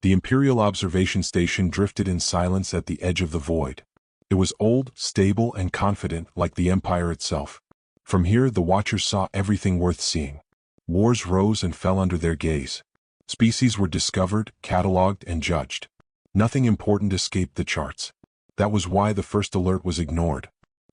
The Imperial observation station drifted in silence at the edge of the void. It was old, stable, and confident like the Empire itself. From here the Watchers saw everything worth seeing. Wars rose and fell under their gaze. Species were discovered, catalogued, and judged. Nothing important escaped the charts. That was why the first alert was ignored.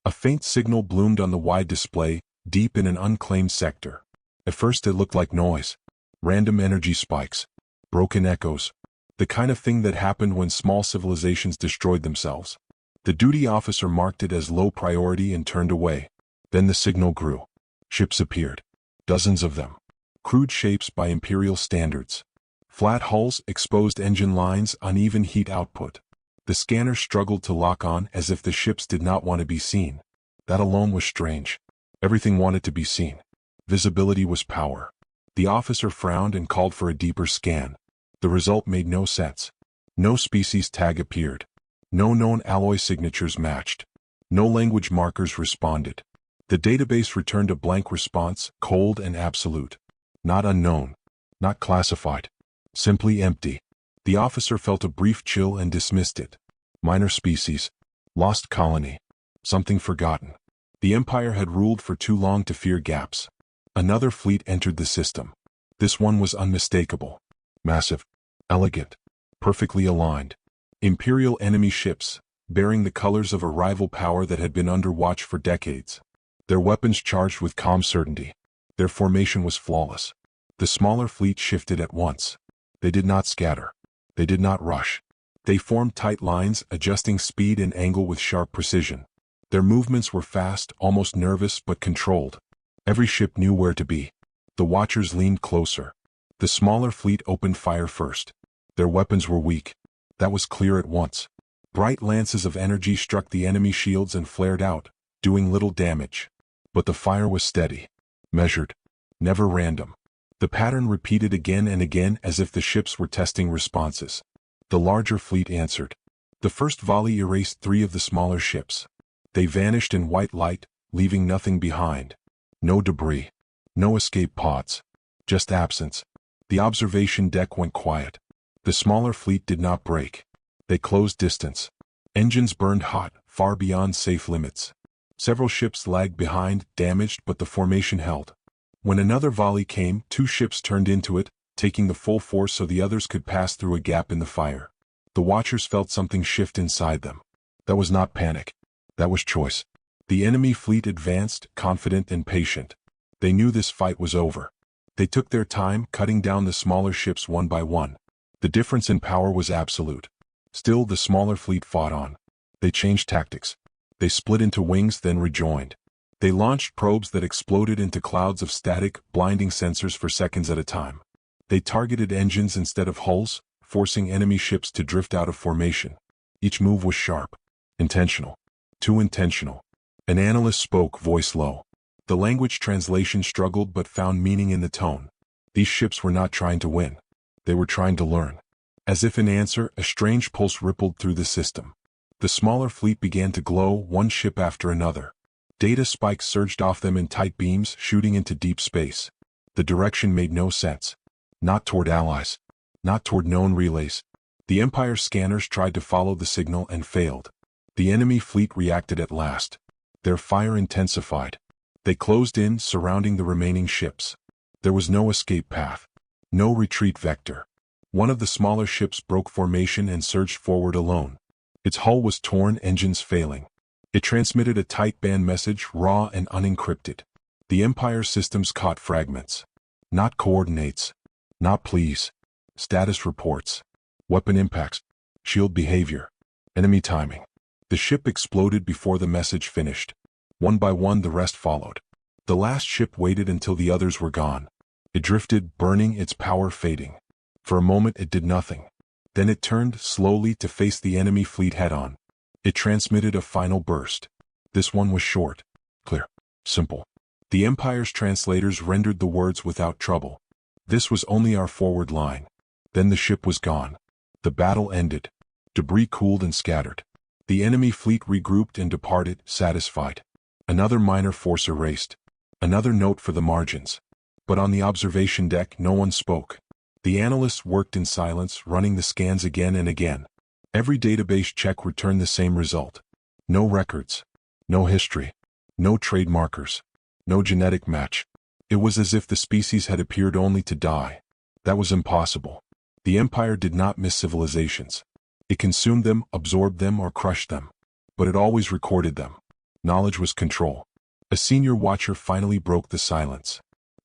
A faint signal bloomed on the wide display, deep in an unclaimed sector. At first it looked like noise. Random energy spikes. Broken echoes. The kind of thing that happened when small civilizations destroyed themselves. The duty officer marked it as low priority and turned away. Then the signal grew. Ships appeared. Dozens of them. Crude shapes by Imperial standards. Flat hulls, exposed engine lines, uneven heat output. The scanner struggled to lock on as if the ships did not want to be seen. That alone was strange. Everything wanted to be seen. Visibility was power. The officer frowned and called for a deeper scan. The result made no sense. No species tag appeared. No known alloy signatures matched. No language markers responded. The database returned a blank response, cold and absolute. Not unknown. Not classified. Simply empty. The officer felt a brief chill and dismissed it. Minor species. Lost colony. Something forgotten. The Empire had ruled for too long to fear gaps. Another fleet entered the system. This one was unmistakable. Massive. Elegant. Perfectly aligned. Imperial enemy ships, bearing the colors of a rival power that had been under watch for decades. Their weapons charged with calm certainty. Their formation was flawless. The smaller fleet shifted at once. They did not scatter. They did not rush. They formed tight lines, adjusting speed and angle with sharp precision. Their movements were fast, almost nervous, but controlled. Every ship knew where to be. The Watchers leaned closer. The smaller fleet opened fire first. Their weapons were weak. That was clear at once. Bright lances of energy struck the enemy shields and flared out, doing little damage. But the fire was steady. Measured. Never random. The pattern repeated again and again as if the ships were testing responses. The larger fleet answered. The first volley erased 3 of the smaller ships. They vanished in white light, leaving nothing behind. No debris. No escape pods. Just absence. The observation deck went quiet. The smaller fleet did not break. They closed distance. Engines burned hot, far beyond safe limits. Several ships lagged behind, damaged, but the formation held. When another volley came, 2 ships turned into it, taking the full force so the others could pass through a gap in the fire. The Watchers felt something shift inside them. That was not panic. That was choice. The enemy fleet advanced, confident and patient. They knew this fight was over. They took their time, cutting down the smaller ships one by one. The difference in power was absolute. Still, the smaller fleet fought on. They changed tactics. They split into wings, then rejoined. They launched probes that exploded into clouds of static, blinding sensors for seconds at a time. They targeted engines instead of hulls, forcing enemy ships to drift out of formation. Each move was sharp. Intentional. Too intentional. An analyst spoke, voice low. The language translation struggled but found meaning in the tone. These ships were not trying to win. They were trying to learn. As if in answer, a strange pulse rippled through the system. The smaller fleet began to glow, one ship after another. Data spikes surged off them in tight beams, shooting into deep space. The direction made no sense. Not toward allies. Not toward known relays. The Empire scanners tried to follow the signal and failed. The enemy fleet reacted at last. Their fire intensified. They closed in, surrounding the remaining ships. There was no escape path. No retreat vector. One of the smaller ships broke formation and surged forward alone. Its hull was torn, engines failing. It transmitted a tight band message, raw and unencrypted. The Empire's systems caught fragments. Not coordinates. Not pleas. Status reports. Weapon impacts. Shield behavior. Enemy timing. The ship exploded before the message finished. One by one the rest followed. The last ship waited until the others were gone. It drifted, burning, its power fading. For a moment it did nothing. Then it turned slowly to face the enemy fleet head-on. It transmitted a final burst. This one was short, clear, simple. The Empire's translators rendered the words without trouble. This was only our forward line. Then the ship was gone. The battle ended. Debris cooled and scattered. The enemy fleet regrouped and departed, satisfied. Another minor force erased. Another note for the margins. But on the observation deck no one spoke. The analysts worked in silence, running the scans again and again. Every database check returned the same result. No records. No history. No trade markers. No genetic match. It was as if the species had appeared only to die. That was impossible. The Empire did not miss civilizations. It consumed them, absorbed them, or crushed them. But it always recorded them. Knowledge was control. A senior watcher finally broke the silence.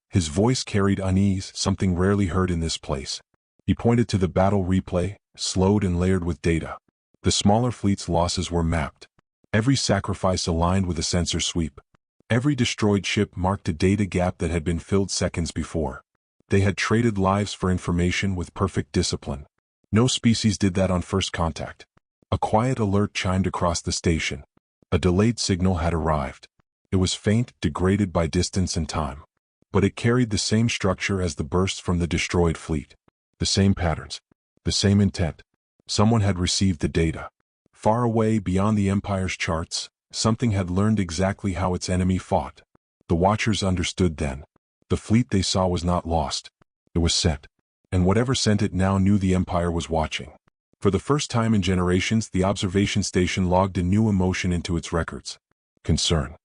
His voice carried unease, something rarely heard in this place. He pointed to the battle replay, slowed and layered with data. The smaller fleet's losses were mapped. Every sacrifice aligned with a sensor sweep. Every destroyed ship marked a data gap that had been filled seconds before. They had traded lives for information with perfect discipline. No species did that on first contact. A quiet alert chimed across the station. A delayed signal had arrived. It was faint, degraded by distance and time. But it carried the same structure as the bursts from the destroyed fleet. The same patterns. The same intent. Someone had received the data. Far away beyond the Empire's charts, something had learned exactly how its enemy fought. The Watchers understood then. The fleet they saw was not lost. It was sent. And whatever sent it now knew the Empire was watching. For the first time in generations, the observation station logged a new emotion into its records. Concern.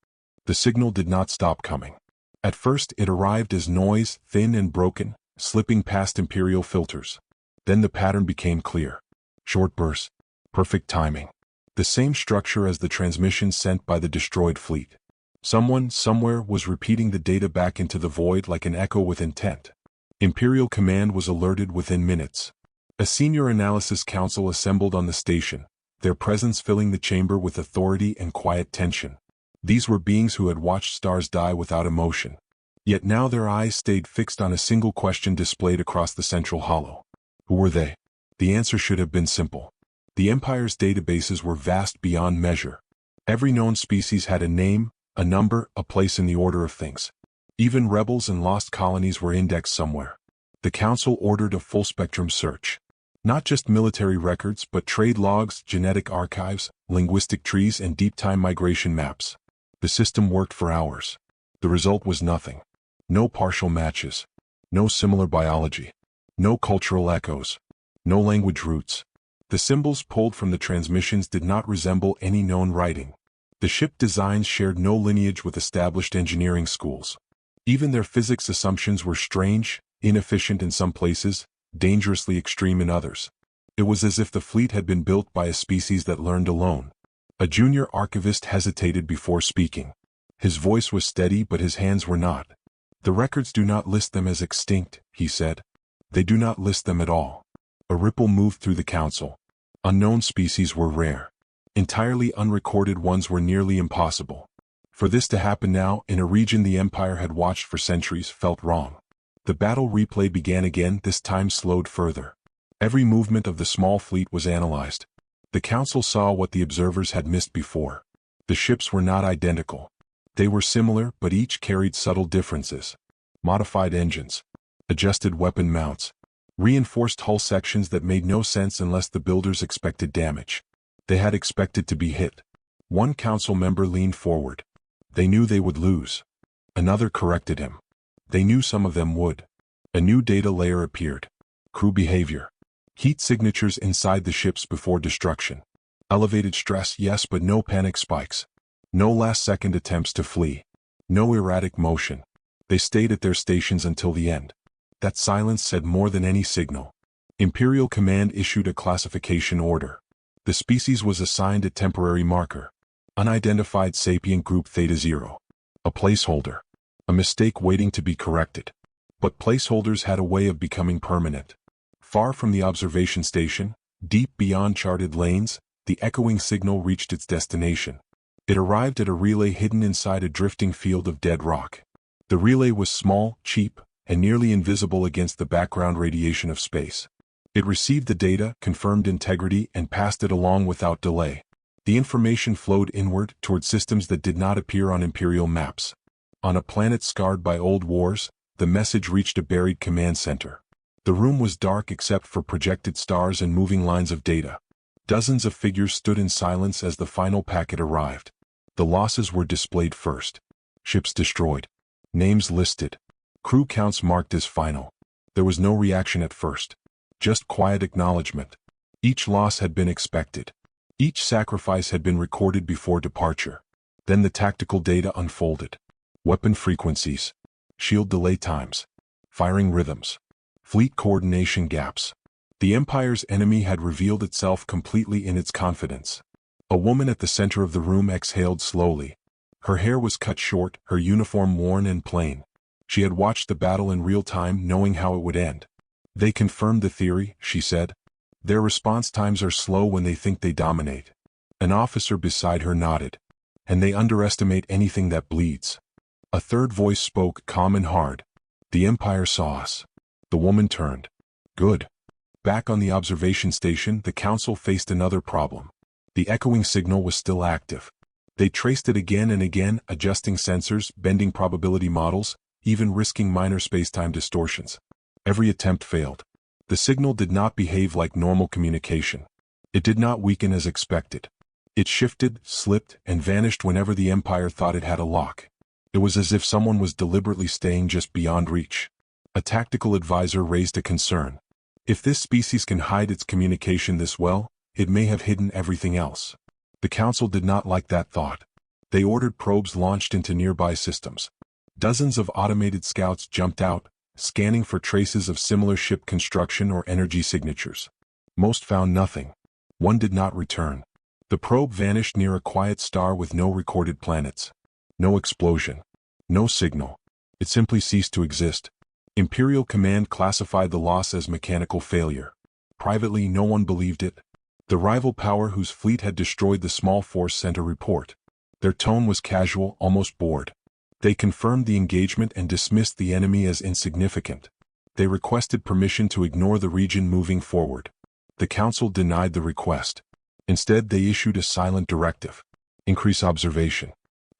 The signal did not stop coming. At first it arrived as noise, thin and broken, slipping past Imperial filters. Then the pattern became clear. Short bursts. Perfect timing. The same structure as the transmissions sent by the destroyed fleet. Someone, somewhere, was repeating the data back into the void like an echo with intent. Imperial Command was alerted within minutes. A senior analysis council assembled on the station, their presence filling the chamber with authority and quiet tension. These were beings who had watched stars die without emotion. Yet now their eyes stayed fixed on a single question displayed across the central hollow. Who were they? The answer should have been simple. The Empire's databases were vast beyond measure. Every known species had a name, a number, a place in the order of things. Even rebels and lost colonies were indexed somewhere. The Council ordered a full-spectrum search. Not just military records, but trade logs, genetic archives, linguistic trees, and deep-time migration maps. The system worked for hours. The result was nothing. No partial matches. No similar biology. No cultural echoes. No language roots. The symbols pulled from the transmissions did not resemble any known writing. The ship designs shared no lineage with established engineering schools. Even their physics assumptions were strange, inefficient in some places, dangerously extreme in others. It was as if the fleet had been built by a species that learned alone. A junior archivist hesitated before speaking. His voice was steady, but his hands were not. The records do not list them as extinct, he said. They do not list them at all. A ripple moved through the council. Unknown species were rare. Entirely unrecorded ones were nearly impossible. For this to happen now, in a region the Empire had watched for centuries, felt wrong. The battle replay began again, this time slowed further. Every movement of the small fleet was analyzed. The Council saw what the observers had missed before. The ships were not identical. They were similar, but each carried subtle differences. Modified engines. Adjusted weapon mounts. Reinforced hull sections that made no sense unless the builders expected damage. They had expected to be hit. One council member leaned forward. They knew they would lose. Another corrected him. They knew some of them would. A new data layer appeared. Crew behavior. Heat signatures inside the ships before destruction. Elevated stress, yes, but no panic spikes. No last-second attempts to flee. No erratic motion. They stayed at their stations until the end. That silence said more than any signal. Imperial Command issued a classification order. The species was assigned a temporary marker. Unidentified sapient group Theta 0. A placeholder. A mistake waiting to be corrected. But placeholders had a way of becoming permanent. Far from the observation station, deep beyond charted lanes, the echoing signal reached its destination. It arrived at a relay hidden inside a drifting field of dead rock. The relay was small, cheap, and nearly invisible against the background radiation of space. It received the data, confirmed integrity, and passed it along without delay. The information flowed inward toward systems that did not appear on Imperial maps. On a planet scarred by old wars, the message reached a buried command center. The room was dark except for projected stars and moving lines of data. Dozens of figures stood in silence as the final packet arrived. The losses were displayed first. Ships destroyed. Names listed. Crew counts marked as final. There was no reaction at first. Just quiet acknowledgement. Each loss had been expected. Each sacrifice had been recorded before departure. Then the tactical data unfolded. Weapon frequencies, shield delay times, firing rhythms, fleet coordination gaps. The Empire's enemy had revealed itself completely in its confidence. A woman at the center of the room exhaled slowly. Her hair was cut short, her uniform worn and plain. She had watched the battle in real time, knowing how it would end. They confirmed the theory, she said. Their response times are slow when they think they dominate. An officer beside her nodded. And they underestimate anything that bleeds. A third voice spoke, calm and hard. The Empire saw us. The woman turned. Good. Back on the observation station, the Council faced another problem. The echoing signal was still active. They traced it again and again, adjusting sensors, bending probability models, even risking minor spacetime distortions. Every attempt failed. The signal did not behave like normal communication. It did not weaken as expected. It shifted, slipped, and vanished whenever the Empire thought it had a lock. It was as if someone was deliberately staying just beyond reach. A tactical advisor raised a concern. If this species can hide its communication this well, it may have hidden everything else. The Council did not like that thought. They ordered probes launched into nearby systems. Dozens of automated scouts jumped out, scanning for traces of similar ship construction or energy signatures. Most found nothing. One did not return. The probe vanished near a quiet star with no recorded planets. No explosion. No signal. It simply ceased to exist. Imperial Command classified the loss as mechanical failure. Privately, no one believed it. The rival power whose fleet had destroyed the small force sent a report. Their tone was casual, almost bored. They confirmed the engagement and dismissed the enemy as insignificant. They requested permission to ignore the region moving forward. The Council denied the request. Instead, they issued a silent directive. Increase observation.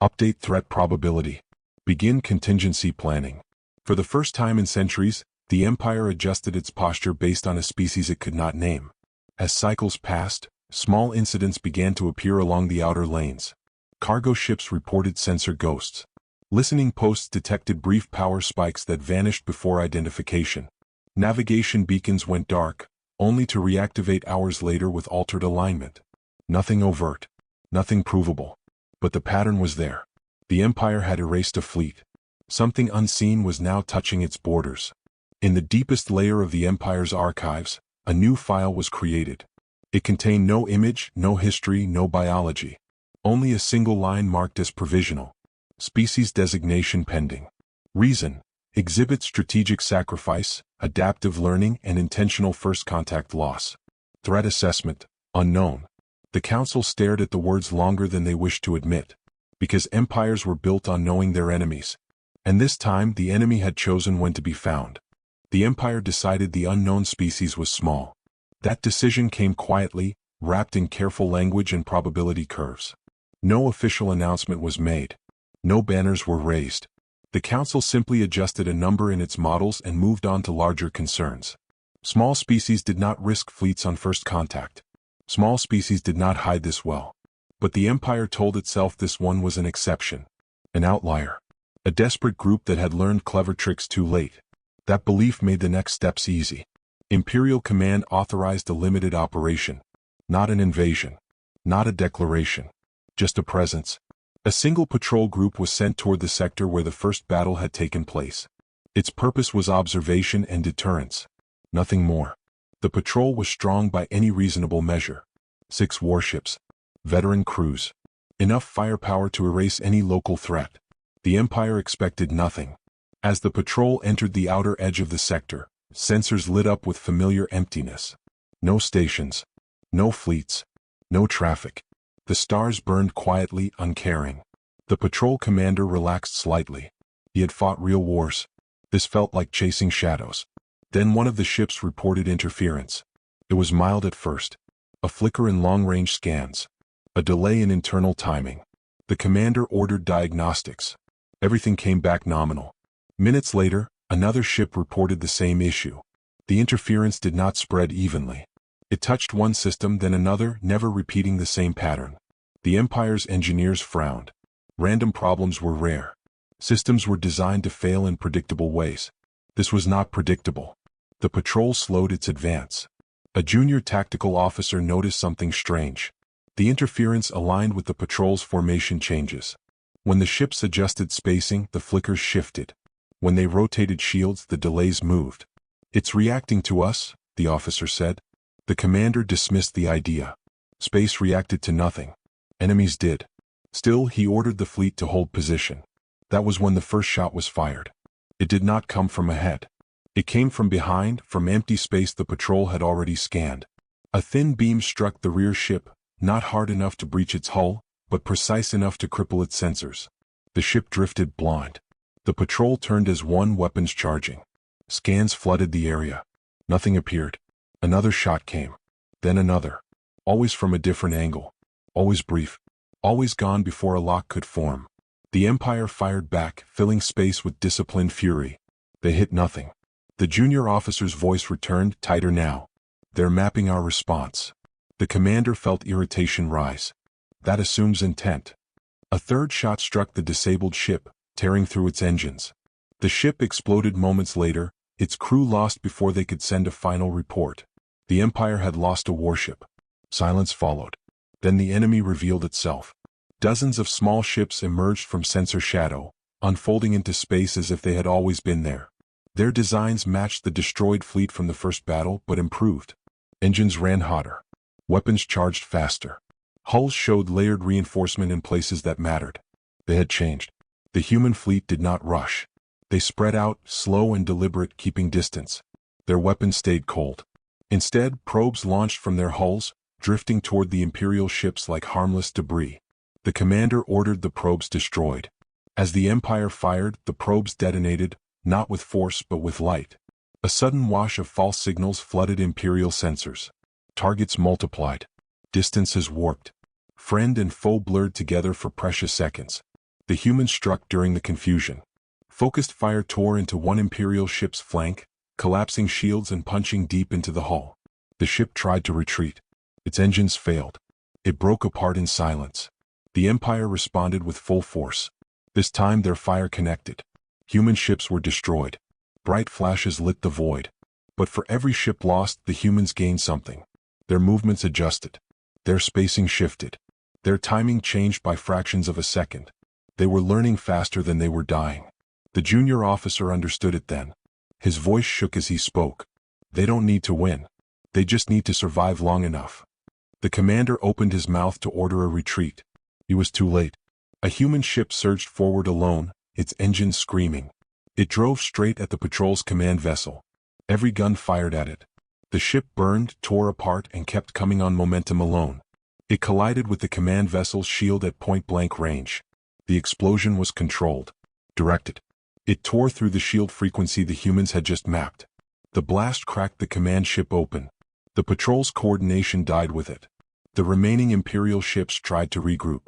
Update threat probability. Begin contingency planning. For the first time in centuries, the Empire adjusted its posture based on a species it could not name. As cycles passed, small incidents began to appear along the outer lanes. Cargo ships reported sensor ghosts. Listening posts detected brief power spikes that vanished before identification. Navigation beacons went dark, only to reactivate hours later with altered alignment. Nothing overt. Nothing provable. But the pattern was there. The Empire had erased a fleet. Something unseen was now touching its borders. In the deepest layer of the Empire's archives, a new file was created. It contained no image, no history, no biology. Only a single line marked as provisional. Species designation pending. Reason: exhibit strategic sacrifice, adaptive learning, and intentional first contact loss. Threat assessment: unknown. The Council stared at the words longer than they wished to admit. Because empires were built on knowing their enemies. And this time the enemy had chosen when to be found. The Empire decided the unknown species was small. That decision came quietly, wrapped in careful language and probability curves. No official announcement was made. No banners were raised. The Council simply adjusted a number in its models and moved on to larger concerns. Small species did not risk fleets on first contact. Small species did not hide this well. But the Empire told itself this one was an exception. An outlier. A desperate group that had learned clever tricks too late. That belief made the next steps easy. Imperial Command authorized a limited operation. Not an invasion. Not a declaration. Just a presence. A single patrol group was sent toward the sector where the first battle had taken place. Its purpose was observation and deterrence. Nothing more. The patrol was strong by any reasonable measure. 6 warships. Veteran crews. Enough firepower to erase any local threat. The Empire expected nothing. As the patrol entered the outer edge of the sector, sensors lit up with familiar emptiness. No stations. No fleets. No traffic. The stars burned quietly, uncaring. The patrol commander relaxed slightly. He had fought real wars. This felt like chasing shadows. Then one of the ships reported interference. It was mild at first. A flicker in long-range scans. A delay in internal timing. The commander ordered diagnostics. Everything came back nominal. Minutes later, another ship reported the same issue. The interference did not spread evenly. It touched one system, then another, never repeating the same pattern. The Empire's engineers frowned. Random problems were rare. Systems were designed to fail in predictable ways. This was not predictable. The patrol slowed its advance. A junior tactical officer noticed something strange. The interference aligned with the patrol's formation changes. When the ships adjusted spacing, the flickers shifted. When they rotated shields, the delays moved. "It's reacting to us," the officer said. The commander dismissed the idea. Space reacted to nothing. Enemies did. Still, he ordered the fleet to hold position. That was when the first shot was fired. It did not come from ahead. It came from behind, from empty space the patrol had already scanned. A thin beam struck the rear ship, not hard enough to breach its hull, but precise enough to cripple its sensors. The ship drifted blind. The patrol turned as one, weapons charging. Scans flooded the area. Nothing appeared. Another shot came. Then another. Always from a different angle. Always brief. Always gone before a lock could form. The Empire fired back, filling space with disciplined fury. They hit nothing. The junior officer's voice returned, tighter now. "They're mapping our response." The commander felt irritation rise. That assumes intent. A third shot struck the disabled ship, tearing through its engines. The ship exploded moments later, its crew lost before they could send a final report. The Empire had lost a warship. Silence followed. Then the enemy revealed itself. Dozens of small ships emerged from sensor shadow, unfolding into space as if they had always been there. Their designs matched the destroyed fleet from the first battle, but improved. Engines ran hotter. Weapons charged faster. Hulls showed layered reinforcement in places that mattered. They had changed. The human fleet did not rush. They spread out, slow and deliberate, keeping distance. Their weapons stayed cold. Instead, probes launched from their hulls, drifting toward the Imperial ships like harmless debris. The commander ordered the probes destroyed. As the Empire fired, the probes detonated, not with force but with light. A sudden wash of false signals flooded Imperial sensors. Targets multiplied. Distances warped. Friend and foe blurred together for precious seconds. The humans struck during the confusion. Focused fire tore into one Imperial ship's flank, collapsing shields and punching deep into the hull. The ship tried to retreat. Its engines failed. It broke apart in silence. The Empire responded with full force. This time their fire connected. Human ships were destroyed. Bright flashes lit the void. But for every ship lost, the humans gained something. Their movements adjusted. Their spacing shifted. Their timing changed by fractions of a second. They were learning faster than they were dying. The junior officer understood it then. His voice shook as he spoke. They don't need to win. They just need to survive long enough. The commander opened his mouth to order a retreat. He was too late. A human ship surged forward alone, its engines screaming. It drove straight at the patrol's command vessel. Every gun fired at it. The ship burned, tore apart, and kept coming on momentum alone. It collided with the command vessel's shield at point-blank range. The explosion was controlled. Directed. It tore through the shield frequency the humans had just mapped. The blast cracked the command ship open. The patrol's coordination died with it. The remaining Imperial ships tried to regroup.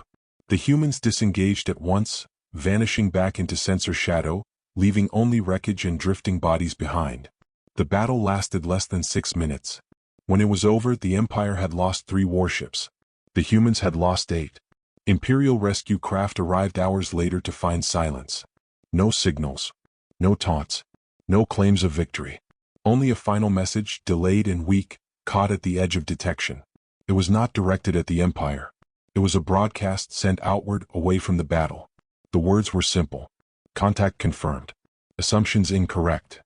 The humans disengaged at once, vanishing back into sensor shadow, leaving only wreckage and drifting bodies behind. The battle lasted less than 6 minutes. When it was over, the Empire had lost 3 warships. The humans had lost 8. Imperial rescue craft arrived hours later to find silence. No signals. No taunts. No claims of victory. Only a final message, delayed and weak, caught at the edge of detection. It was not directed at the Empire. It was a broadcast sent outward, away from the battle. The words were simple. Contact confirmed. Assumptions incorrect.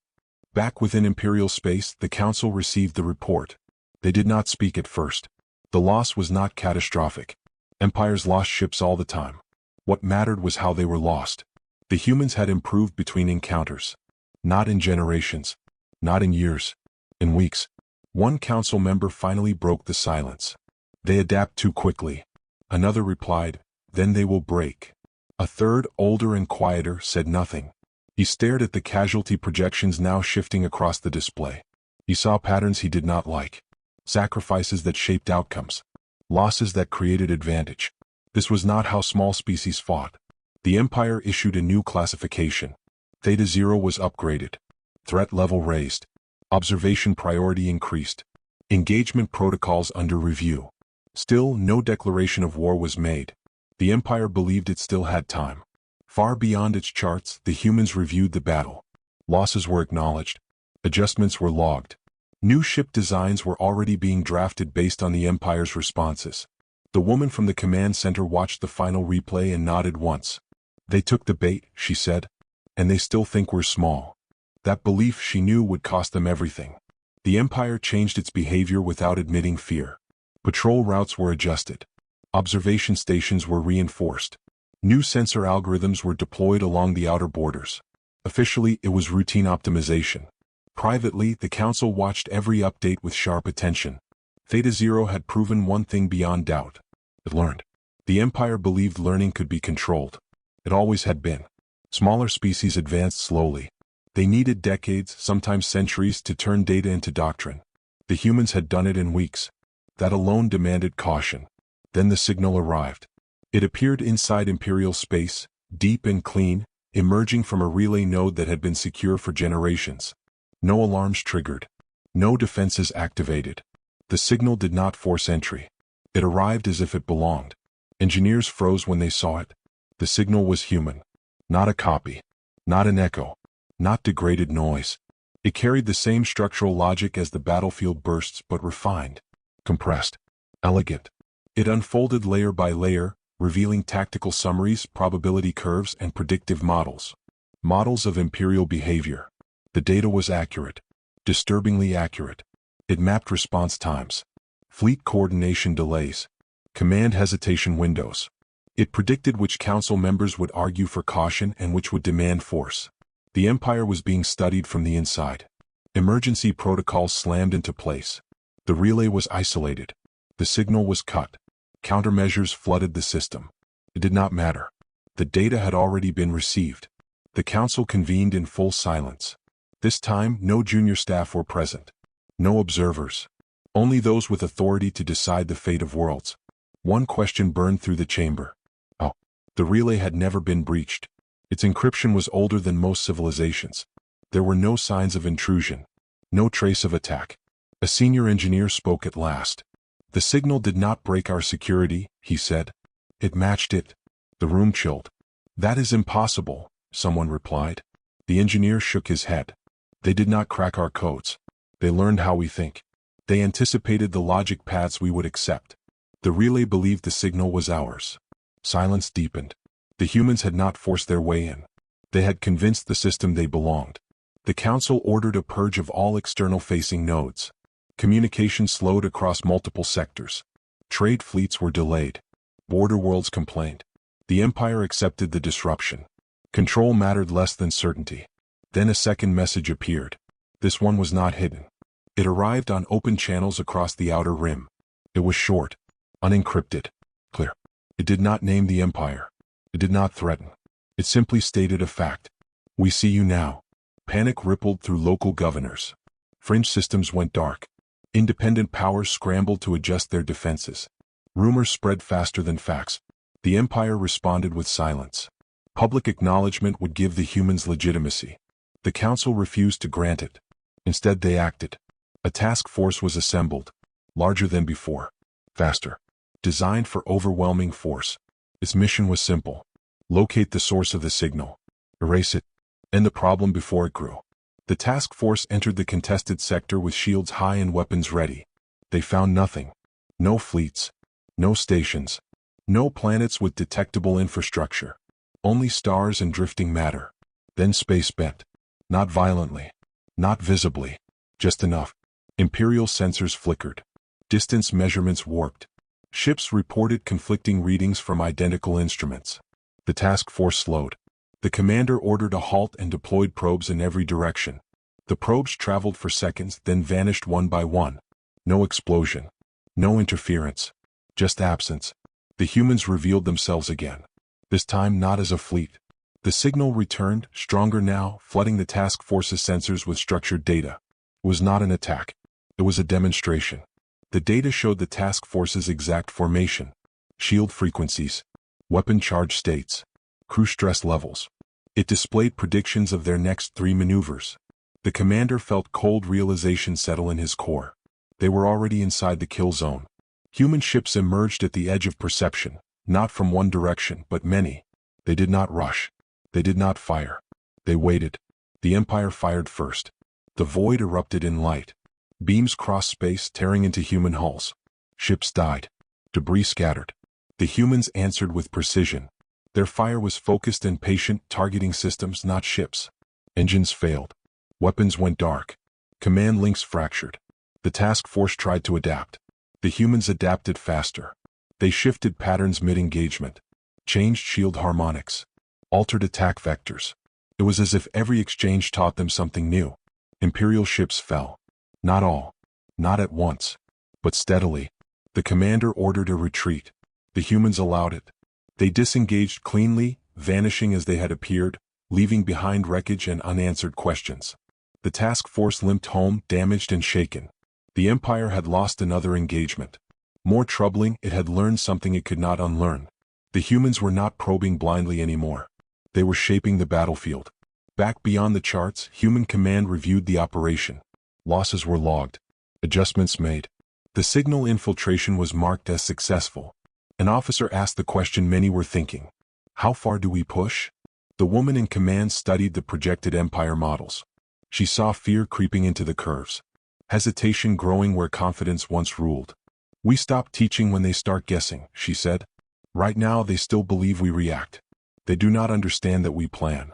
Back within Imperial space, the Council received the report. They did not speak at first. The loss was not catastrophic. Empires lost ships all the time. What mattered was how they were lost. The humans had improved between encounters. Not in generations. Not in years. In weeks. One council member finally broke the silence. They adapt too quickly. Another replied, then they will break. A third, older and quieter, said nothing. He stared at the casualty projections now shifting across the display. He saw patterns he did not like. Sacrifices that shaped outcomes. Losses that created advantage. This was not how small species fought. The Empire issued a new classification. Theta Zero was upgraded. Threat level raised. Observation priority increased. Engagement protocols under review. Still, no declaration of war was made. The Empire believed it still had time. Far beyond its charts, the humans reviewed the battle. Losses were acknowledged. Adjustments were logged. New ship designs were already being drafted based on the Empire's responses. The woman from the command center watched the final replay and nodded once. "They took the bait," she said. "And they still think we're small." That belief, she knew, would cost them everything. The Empire changed its behavior without admitting fear. Patrol routes were adjusted. Observation stations were reinforced. New sensor algorithms were deployed along the outer borders. Officially, it was routine optimization. Privately, the Council watched every update with sharp attention. Theta Zero had proven one thing beyond doubt. It learned. The Empire believed learning could be controlled. It always had been. Smaller species advanced slowly. They needed decades, sometimes centuries, to turn data into doctrine. The humans had done it in weeks. That alone demanded caution. Then the signal arrived. It appeared inside Imperial space, deep and clean, emerging from a relay node that had been secure for generations. No alarms triggered. No defenses activated. The signal did not force entry. It arrived as if it belonged. Engineers froze when they saw it. The signal was human. Not a copy. Not an echo. Not degraded noise. It carried the same structural logic as the battlefield bursts, but refined. Compressed. Elegant. It unfolded layer by layer, revealing tactical summaries, probability curves, and predictive models. Models of Imperial behavior. The data was accurate. Disturbingly accurate. It mapped response times. Fleet coordination delays. Command hesitation windows. It predicted which Council members would argue for caution and which would demand force. The Empire was being studied from the inside. Emergency protocols slammed into place. The relay was isolated. The signal was cut. Countermeasures flooded the system. It did not matter. The data had already been received. The Council convened in full silence. This time, no junior staff were present. No observers. Only those with authority to decide the fate of worlds. One question burned through the chamber. Oh, the relay had never been breached. Its encryption was older than most civilizations. There were no signs of intrusion. No trace of attack. A senior engineer spoke at last. "The signal did not break our security," he said. "It matched it." The room chilled. "That is impossible," someone replied. The engineer shook his head. "They did not crack our codes. They learned how we think. They anticipated the logic paths we would accept. The relay believed the signal was ours." Silence deepened. The humans had not forced their way in. They had convinced the system they belonged. The Council ordered a purge of all external-facing nodes. Communication slowed across multiple sectors. Trade fleets were delayed. Border worlds complained. The Empire accepted the disruption. Control mattered less than certainty. Then a second message appeared. This one was not hidden. It arrived on open channels across the outer rim. It was short, unencrypted, clear. It did not name the Empire. It did not threaten. It simply stated a fact. "We see you now." Panic rippled through local governors. Fringe systems went dark. Independent powers scrambled to adjust their defenses. Rumors spread faster than facts. The Empire responded with silence. Public acknowledgement would give the humans legitimacy. The Council refused to grant it. Instead, they acted. A task force was assembled. Larger than before. Faster. Designed for overwhelming force. Its mission was simple. Locate the source of the signal. Erase it. End the problem before it grew. The task force entered the contested sector with shields high and weapons ready. They found nothing. No fleets. No stations. No planets with detectable infrastructure. Only stars and drifting matter. Then space bent. Not violently. Not visibly. Just enough. Imperial sensors flickered. Distance measurements warped. Ships reported conflicting readings from identical instruments. The task force slowed. The commander ordered a halt and deployed probes in every direction. The probes traveled for seconds, then vanished one by one. No explosion. No interference. Just absence. The humans revealed themselves again. This time not as a fleet. The signal returned, stronger now, flooding the task force's sensors with structured data. It was not an attack. It was a demonstration. The data showed the task force's exact formation. Shield frequencies. Weapon charge states. Crew stress levels. It displayed predictions of their next 3 maneuvers. The commander felt cold realization settle in his core. They were already inside the kill zone. Human ships emerged at the edge of perception, not from one direction, but many. They did not rush. They did not fire. They waited. The Empire fired first. The void erupted in light. Beams crossed space, tearing into human hulls. Ships died. Debris scattered. The humans answered with precision. Their fire was focused and patient, targeting systems, not ships. Engines failed. Weapons went dark. Command links fractured. The task force tried to adapt. The humans adapted faster. They shifted patterns mid-engagement, changed shield harmonics, altered attack vectors. It was as if every exchange taught them something new. Imperial ships fell. Not all. Not at once. But steadily. The commander ordered a retreat. The humans allowed it. They disengaged cleanly, vanishing as they had appeared, leaving behind wreckage and unanswered questions. The task force limped home, damaged and shaken. The Empire had lost another engagement. More troubling, it had learned something it could not unlearn. The humans were not probing blindly anymore. They were shaping the battlefield. Back beyond the charts, Human Command reviewed the operation. Losses were logged. Adjustments made. The signal infiltration was marked as successful. An officer asked the question many were thinking. How far do we push? The woman in command studied the projected Empire models. She saw fear creeping into the curves. Hesitation growing where confidence once ruled. We stop teaching when they start guessing, she said. Right now they still believe we react. They do not understand that we plan.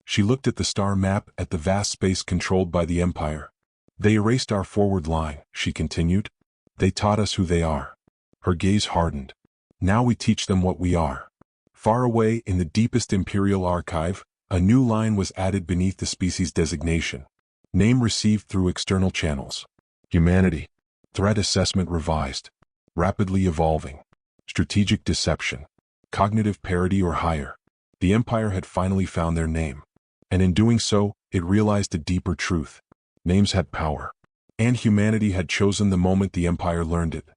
She looked at the star map, at the vast space controlled by the Empire. They erased our forward line, she continued. They taught us who they are. Her gaze hardened. Now we teach them what we are. Far away in the deepest Imperial archive, a new line was added beneath the species designation. Name received through external channels. Humanity. Threat assessment revised. Rapidly evolving. Strategic deception. Cognitive parity or higher. The Empire had finally found their name. And in doing so, it realized a deeper truth. Names had power. And humanity had chosen the moment the Empire learned it.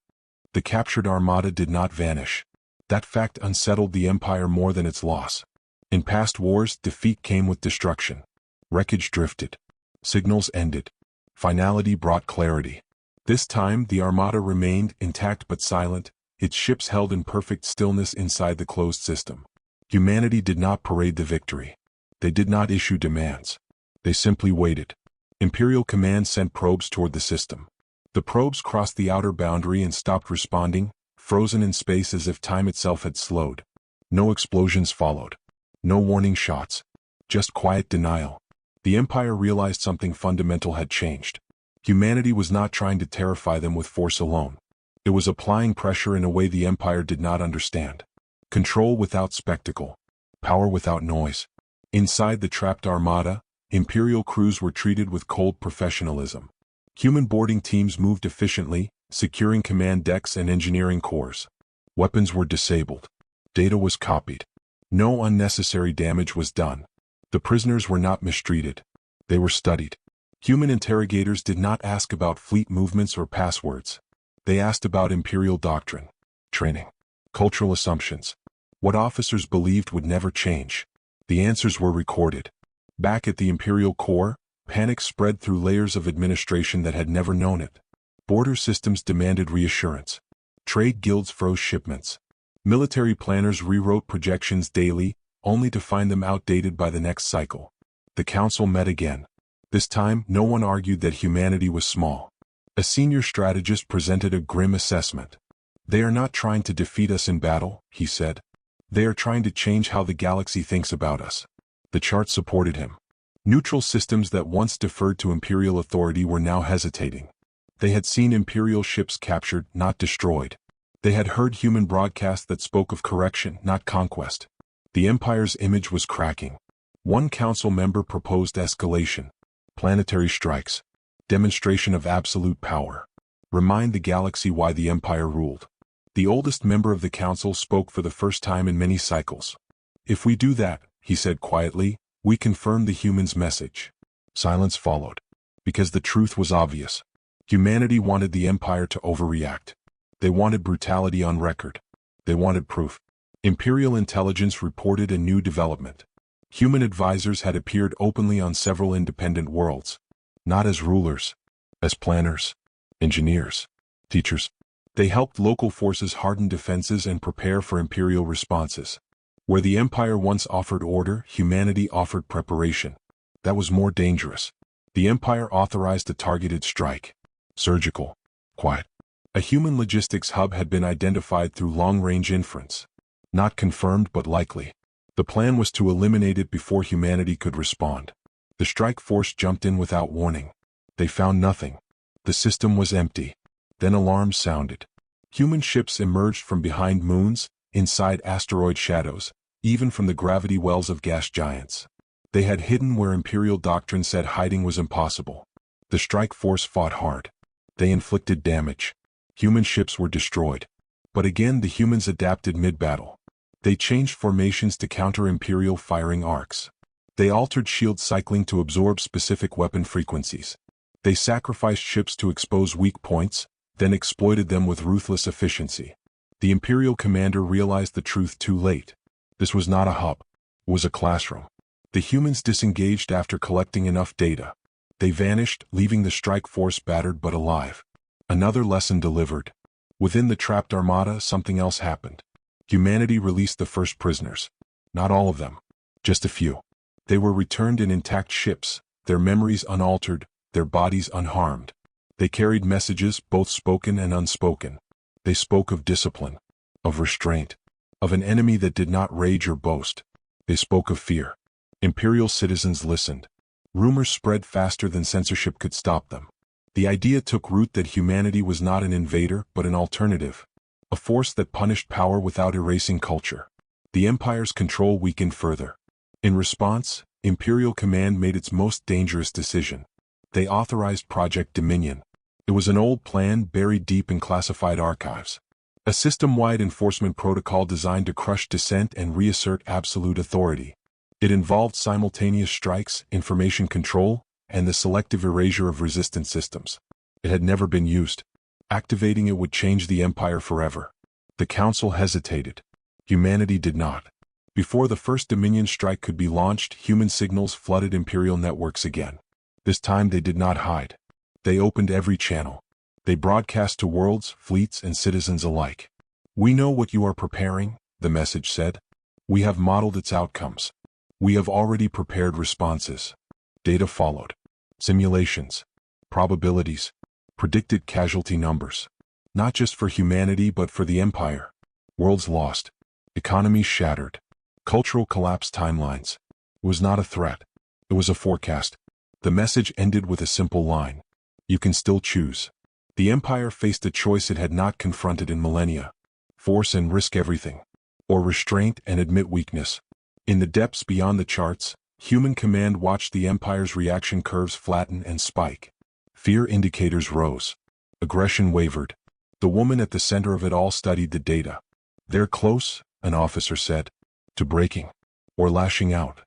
The captured armada did not vanish. That fact unsettled the Empire more than its loss. In past wars, defeat came with destruction. Wreckage drifted. Signals ended. Finality brought clarity. This time, the armada remained intact but silent, its ships held in perfect stillness inside the closed system. Humanity did not parade the victory. They did not issue demands. They simply waited. Imperial Command sent probes toward the system. The probes crossed the outer boundary and stopped responding, frozen in space as if time itself had slowed. No explosions followed. No warning shots. Just quiet denial. The Empire realized something fundamental had changed. Humanity was not trying to terrify them with force alone. It was applying pressure in a way the Empire did not understand. Control without spectacle. Power without noise. Inside the trapped armada, Imperial crews were treated with cold professionalism. Human boarding teams moved efficiently, securing command decks and engineering cores. Weapons were disabled. Data was copied. No unnecessary damage was done. The prisoners were not mistreated. They were studied. Human interrogators did not ask about fleet movements or passwords. They asked about Imperial doctrine, training, cultural assumptions. What officers believed would never change. The answers were recorded. Back at the Imperial core, panic spread through layers of administration that had never known it. Border systems demanded reassurance. Trade guilds froze shipments. Military planners rewrote projections daily, only to find them outdated by the next cycle. The council met again. This time, no one argued that humanity was small. A senior strategist presented a grim assessment. They are not trying to defeat us in battle, he said. They are trying to change how the galaxy thinks about us. The chart supported him. Neutral systems that once deferred to Imperial authority were now hesitating. They had seen Imperial ships captured, not destroyed. They had heard human broadcasts that spoke of correction, not conquest. The Empire's image was cracking. One council member proposed escalation. Planetary strikes. Demonstration of absolute power. Remind the galaxy why the Empire ruled. The oldest member of the council spoke for the first time in many cycles. If we do that, he said quietly, we confirm the humans' message. Silence followed. Because the truth was obvious. Humanity wanted the Empire to overreact. They wanted brutality on record. They wanted proof. Imperial intelligence reported a new development. Human advisors had appeared openly on several independent worlds. Not as rulers. As planners. Engineers. Teachers. They helped local forces harden defenses and prepare for Imperial responses. Where the Empire once offered order, humanity offered preparation. That was more dangerous. The Empire authorized a targeted strike. Surgical. Quiet. A human logistics hub had been identified through long-range inference. Not confirmed but likely. The plan was to eliminate it before humanity could respond. The strike force jumped in without warning. They found nothing. The system was empty. Then alarms sounded. Human ships emerged from behind moons, inside asteroid shadows, even from the gravity wells of gas giants. They had hidden where Imperial doctrine said hiding was impossible. The strike force fought hard. They inflicted damage. Human ships were destroyed. But again the humans adapted mid-battle. They changed formations to counter Imperial firing arcs. They altered shield cycling to absorb specific weapon frequencies. They sacrificed ships to expose weak points, then exploited them with ruthless efficiency. The Imperial commander realized the truth too late. This was not a hub. It was a classroom. The humans disengaged after collecting enough data. They vanished, leaving the strike force battered but alive. Another lesson delivered. Within the trapped armada, something else happened. Humanity released the first prisoners. Not all of them. Just a few. They were returned in intact ships, their memories unaltered, their bodies unharmed. They carried messages, both spoken and unspoken. They spoke of discipline, of restraint, of an enemy that did not rage or boast. They spoke of fear. Imperial citizens listened. Rumors spread faster than censorship could stop them. The idea took root that humanity was not an invader but an alternative, a force that punished power without erasing culture. The Empire's control weakened further. In response, Imperial Command made its most dangerous decision. They authorized Project Dominion. It was an old plan buried deep in classified archives. A system-wide enforcement protocol designed to crush dissent and reassert absolute authority. It involved simultaneous strikes, information control, and the selective erasure of resistant systems. It had never been used. Activating it would change the Empire forever. The Council hesitated. Humanity did not. Before the first Dominion strike could be launched, human signals flooded Imperial networks again. This time they did not hide. They opened every channel. They broadcast to worlds, fleets, and citizens alike. "We know what you are preparing," the message said. "We have modeled its outcomes. We have already prepared responses." Data followed. Simulations. Probabilities. Predicted casualty numbers. Not just for humanity but for the Empire. Worlds lost. Economies shattered. Cultural collapse timelines. It was not a threat. It was a forecast. The message ended with a simple line. You can still choose. The Empire faced a choice it had not confronted in millennia. Force and risk everything. Or restraint and admit weakness. In the depths beyond the charts, human command watched the Empire's reaction curves flatten and spike. Fear indicators rose. Aggression wavered. The woman at the center of it all studied the data. "They're close," an officer said. "To breaking. Or lashing out."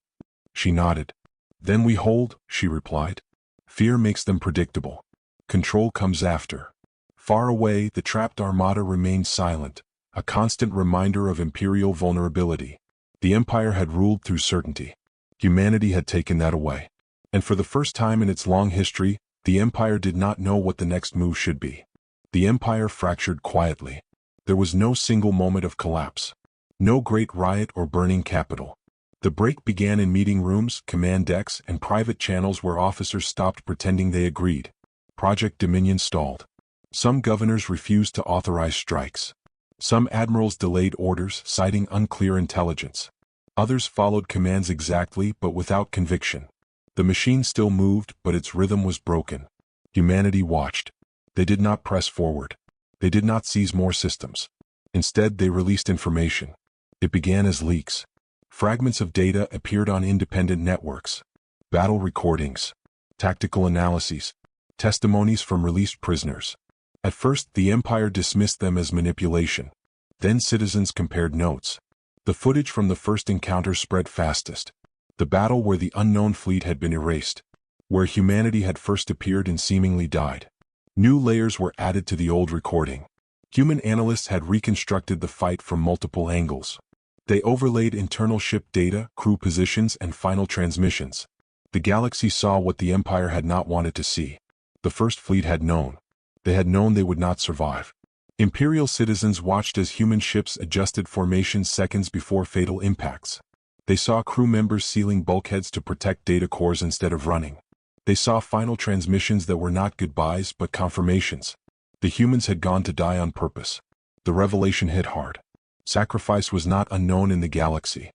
She nodded. "Then we hold," she replied. "Fear makes them predictable. Control comes after." Far away, the trapped armada remained silent, a constant reminder of Imperial vulnerability. The Empire had ruled through certainty. Humanity had taken that away. And for the first time in its long history, the Empire did not know what the next move should be. The Empire fractured quietly. There was no single moment of collapse. No great riot or burning capital. The break began in meeting rooms, command decks, and private channels where officers stopped pretending they agreed. Project Dominion stalled. Some governors refused to authorize strikes. Some admirals delayed orders, citing unclear intelligence. Others followed commands exactly but without conviction. The machine still moved, but its rhythm was broken. Humanity watched. They did not press forward. They did not seize more systems. Instead, they released information. It began as leaks. Fragments of data appeared on independent networks. Battle recordings. Tactical analyses. Testimonies from released prisoners. At first, the Empire dismissed them as manipulation. Then citizens compared notes. The footage from the first encounter spread fastest. The battle where the unknown fleet had been erased. Where humanity had first appeared and seemingly died. New layers were added to the old recording. Human analysts had reconstructed the fight from multiple angles. They overlaid internal ship data, crew positions, and final transmissions. The galaxy saw what the Empire had not wanted to see. The First Fleet had known. They had known they would not survive. Imperial citizens watched as human ships adjusted formations seconds before fatal impacts. They saw crew members sealing bulkheads to protect data cores instead of running. They saw final transmissions that were not goodbyes but confirmations. The humans had gone to die on purpose. The revelation hit hard. Sacrifice was not unknown in the galaxy.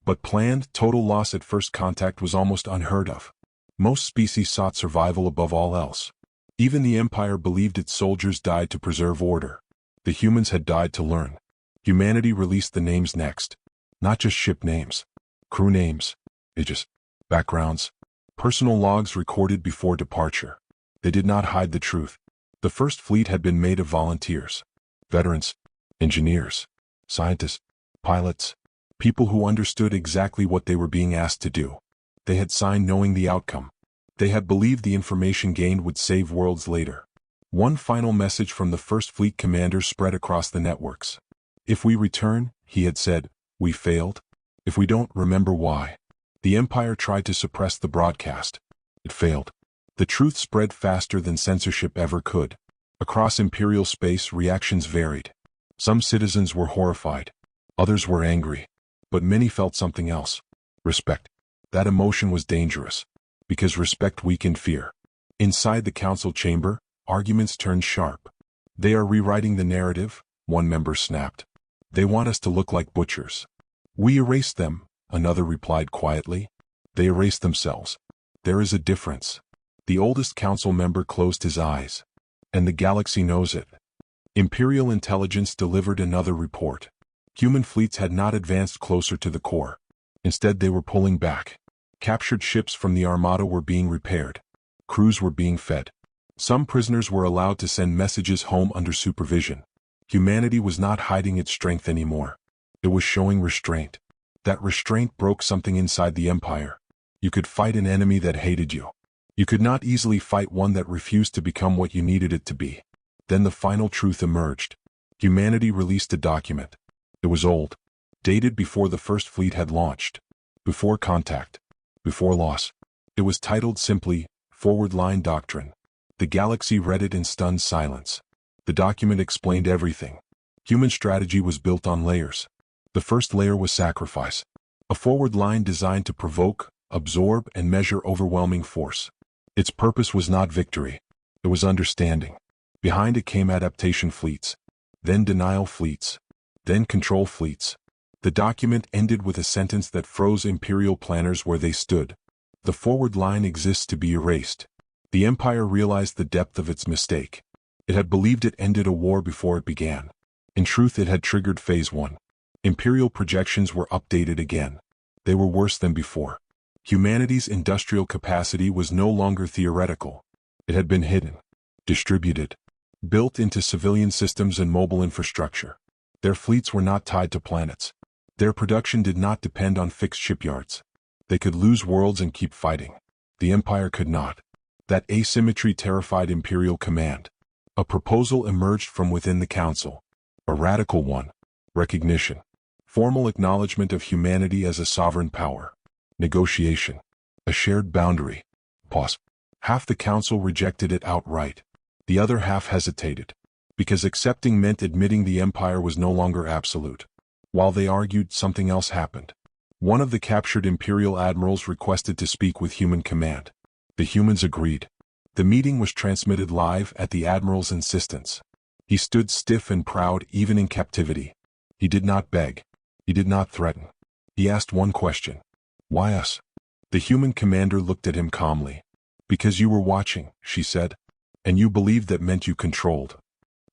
But planned, total loss at first contact was almost unheard of. Most species sought survival above all else. Even the Empire believed its soldiers died to preserve order. The humans had died to learn. Humanity released the names next. Not just ship names. Crew names. Ages. Backgrounds. Personal logs recorded before departure. They did not hide the truth. The first fleet had been made of volunteers. Veterans. Engineers. Scientists. Pilots. People who understood exactly what they were being asked to do. They had signed knowing the outcome. They had believed the information gained would save worlds later. One final message from the First Fleet commander spread across the networks. If we return, he had said, we failed. If we don't, remember why. The Empire tried to suppress the broadcast. It failed. The truth spread faster than censorship ever could. Across Imperial space, reactions varied. Some citizens were horrified. Others were angry. But many felt something else. Respect. That emotion was dangerous. Because respect weakened fear. Inside the council chamber, arguments turned sharp. They are rewriting the narrative, one member snapped. They want us to look like butchers. We erased them, another replied quietly. They erased themselves. There is a difference. The oldest council member closed his eyes. And the galaxy knows it. Imperial intelligence delivered another report. Human fleets had not advanced closer to the core. Instead, they were pulling back. Captured ships from the Armada were being repaired. Crews were being fed. Some prisoners were allowed to send messages home under supervision. Humanity was not hiding its strength anymore. It was showing restraint. That restraint broke something inside the Empire. You could fight an enemy that hated you. You could not easily fight one that refused to become what you needed it to be. Then the final truth emerged. Humanity released a document. It was old. Dated before the First Fleet had launched. Before contact. Before loss. It was titled simply, Forward Line Doctrine. The galaxy read it in stunned silence. The document explained everything. Human strategy was built on layers. The first layer was sacrifice. A forward line designed to provoke, absorb, and measure overwhelming force. Its purpose was not victory. It was understanding. Behind it came adaptation fleets. Then denial fleets. Then control fleets. The document ended with a sentence that froze Imperial planners where they stood. The forward line exists to be erased. The Empire realized the depth of its mistake. It had believed it ended a war before it began. In truth, it had triggered Phase 1. Imperial projections were updated again. They were worse than before. Humanity's industrial capacity was no longer theoretical. It had been hidden, distributed, built into civilian systems and mobile infrastructure. Their fleets were not tied to planets. Their production did not depend on fixed shipyards. They could lose worlds and keep fighting. The Empire could not. That asymmetry terrified Imperial command. A proposal emerged from within the Council. A radical one. Recognition. Formal acknowledgement of humanity as a sovereign power. Negotiation. A shared boundary. Pause. Half the Council rejected it outright. The other half hesitated. Because accepting meant admitting the Empire was no longer absolute. While they argued, something else happened. One of the captured Imperial admirals requested to speak with human command. The humans agreed. The meeting was transmitted live at the admiral's insistence. He stood stiff and proud even in captivity. He did not beg. He did not threaten. He asked one question. Why us? The human commander looked at him calmly. Because you were watching, she said. And you believed that meant you controlled.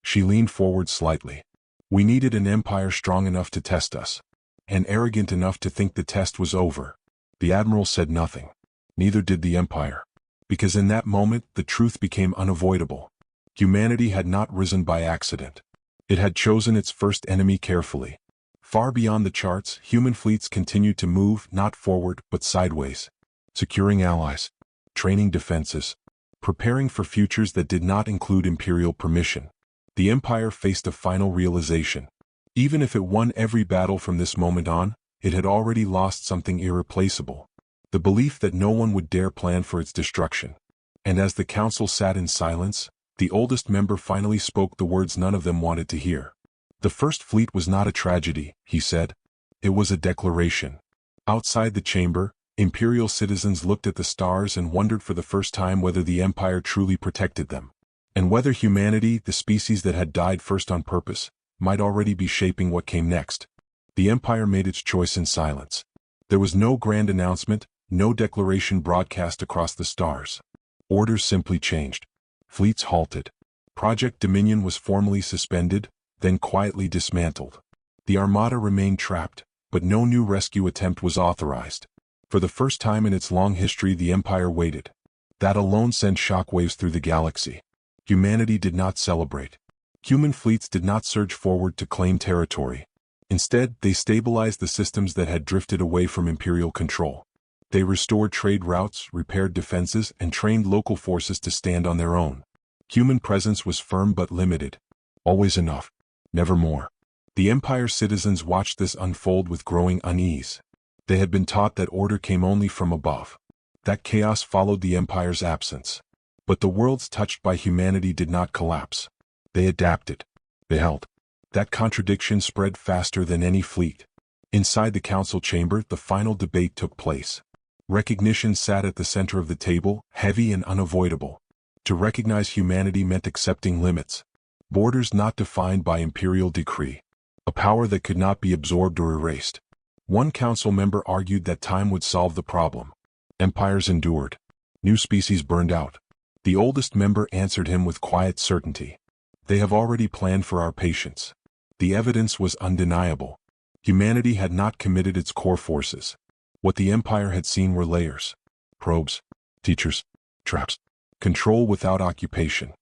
She leaned forward slightly. We needed an empire strong enough to test us. And arrogant enough to think the test was over. The admiral said nothing. Neither did the Empire. Because in that moment, the truth became unavoidable. Humanity had not risen by accident. It had chosen its first enemy carefully. Far beyond the charts, human fleets continued to move not forward but sideways. Securing allies. Training defenses. Preparing for futures that did not include Imperial permission. The Empire faced a final realization. Even if it won every battle from this moment on, it had already lost something irreplaceable. The belief that no one would dare plan for its destruction. And as the Council sat in silence, the oldest member finally spoke the words none of them wanted to hear. The First Fleet was not a tragedy, he said. It was a declaration. Outside the chamber, Imperial citizens looked at the stars and wondered for the first time whether the Empire truly protected them, and whether humanity, the species that had died first on purpose, might already be shaping what came next. The Empire made its choice in silence. There was no grand announcement, no declaration broadcast across the stars. Orders simply changed. Fleets halted. Project Dominion was formally suspended, then quietly dismantled. The Armada remained trapped, but no new rescue attempt was authorized. For the first time in its long history, the Empire waited. That alone sent shockwaves through the galaxy. Humanity did not celebrate. Human fleets did not surge forward to claim territory. Instead, they stabilized the systems that had drifted away from Imperial control. They restored trade routes, repaired defenses, and trained local forces to stand on their own. Human presence was firm but limited. Always enough. Never more. The Empire's citizens watched this unfold with growing unease. They had been taught that order came only from above, that chaos followed the Empire's absence. But the worlds touched by humanity did not collapse. They adapted. They held. That contradiction spread faster than any fleet. Inside the council chamber, the final debate took place. Recognition sat at the center of the table, heavy and unavoidable. To recognize humanity meant accepting limits. Borders not defined by imperial decree. A power that could not be absorbed or erased. One council member argued that time would solve the problem. Empires endured. New species burned out. The oldest member answered him with quiet certainty. They have already planned for our patience. The evidence was undeniable. Humanity had not committed its core forces. What the Empire had seen were layers. Probes. Teachers. Traps. Control without occupation.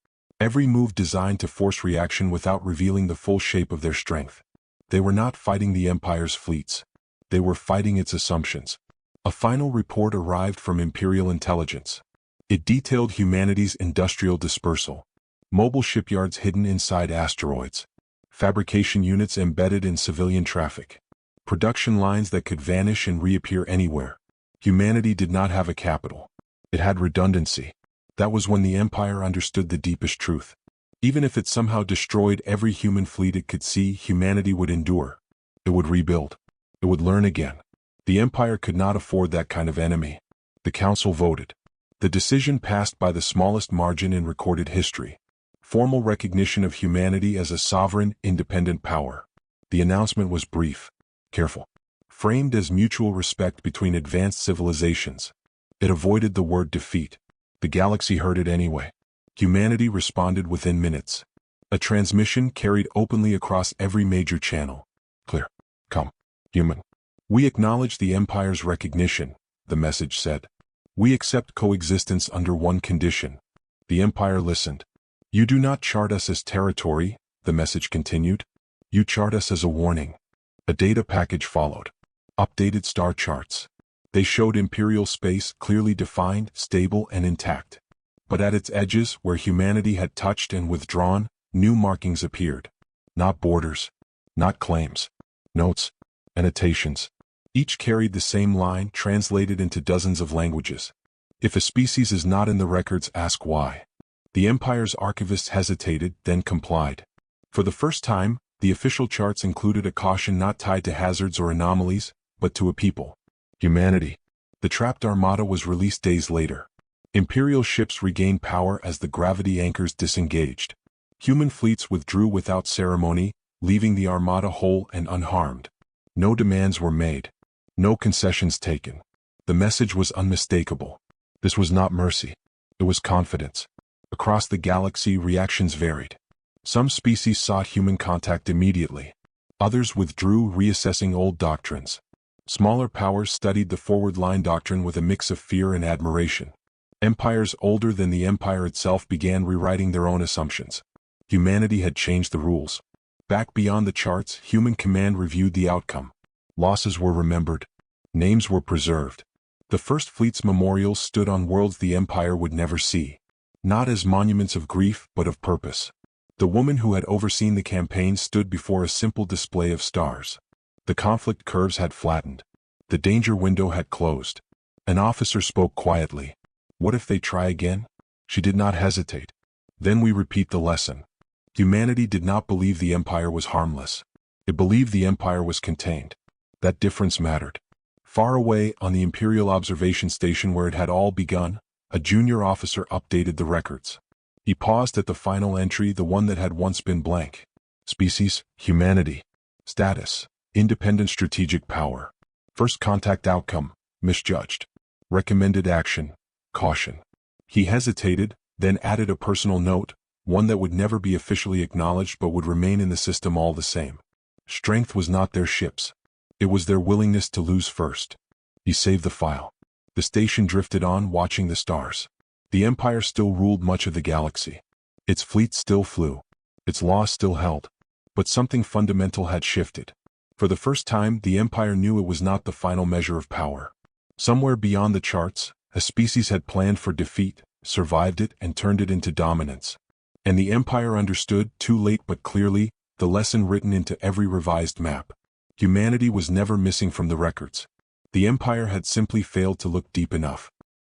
Every move designed to force reaction without revealing the full shape of their strength. They were not fighting the Empire's fleets. They were fighting its assumptions. A final report arrived from Imperial intelligence. It detailed humanity's industrial dispersal. Mobile shipyards hidden inside asteroids. Fabrication units embedded in civilian traffic. Production lines that could vanish and reappear anywhere. Humanity did not have a capital. It had redundancy. That was when the Empire understood the deepest truth. Even if it somehow destroyed every human fleet it could see, humanity would endure. It would rebuild. It would learn again. The Empire could not afford that kind of enemy. The Council voted. The decision passed by the smallest margin in recorded history. Formal recognition of humanity as a sovereign, independent power. The announcement was brief, careful, framed as mutual respect between advanced civilizations. It avoided the word defeat. The galaxy heard it anyway. Humanity responded within minutes. A transmission carried openly across every major channel. Clear. Come. Human. We acknowledge the Empire's recognition, the message said. We accept coexistence under one condition. The Empire listened. You do not chart us as territory, the message continued. You chart us as a warning. A data package followed. Updated star charts. They showed Imperial space clearly defined, stable, and intact. But at its edges, where humanity had touched and withdrawn, new markings appeared. Not borders. Not claims. Notes. Annotations. Each carried the same line translated into dozens of languages. If a species is not in the records, ask why. The Empire's archivists hesitated, then complied. For the first time, the official charts included a caution not tied to hazards or anomalies, but to a people. Humanity. The trapped Armada was released days later. Imperial ships regained power as the gravity anchors disengaged. Human fleets withdrew without ceremony, leaving the Armada whole and unharmed. No demands were made. No concessions taken. The message was unmistakable. This was not mercy. It was confidence. Across the galaxy, reactions varied. Some species sought human contact immediately. Others withdrew, reassessing old doctrines. Smaller powers studied the forward line doctrine with a mix of fear and admiration. Empires older than the Empire itself began rewriting their own assumptions. Humanity had changed the rules. Back beyond the charts, human command reviewed the outcome. Losses were remembered. Names were preserved. The First Fleet's memorials stood on worlds the Empire would never see. Not as monuments of grief, but of purpose. The woman who had overseen the campaign stood before a simple display of stars. The conflict curves had flattened. The danger window had closed. An officer spoke quietly. What if they try again? She did not hesitate. Then we repeat the lesson. Humanity did not believe the Empire was harmless. It believed the Empire was contained. That difference mattered. Far away on the Imperial observation station where it had all begun, a junior officer updated the records. He paused at the final entry, the one that had once been blank. Species, humanity. Status, independent strategic power. First contact outcome, misjudged. Recommended action, caution. He hesitated, then added a personal note, one that would never be officially acknowledged but would remain in the system all the same. Strength was not their ships. It was their willingness to lose first. He saved the file. The station drifted on, watching the stars. The Empire still ruled much of the galaxy. Its fleet still flew. Its laws still held. But something fundamental had shifted. For the first time, the Empire knew it was not the final measure of power. Somewhere beyond the charts, a species had planned for defeat, survived it, and turned it into dominance. And the Empire understood, too late but clearly, the lesson written into every revised map. Humanity was never missing from the records. The Empire had simply failed to look deep enough.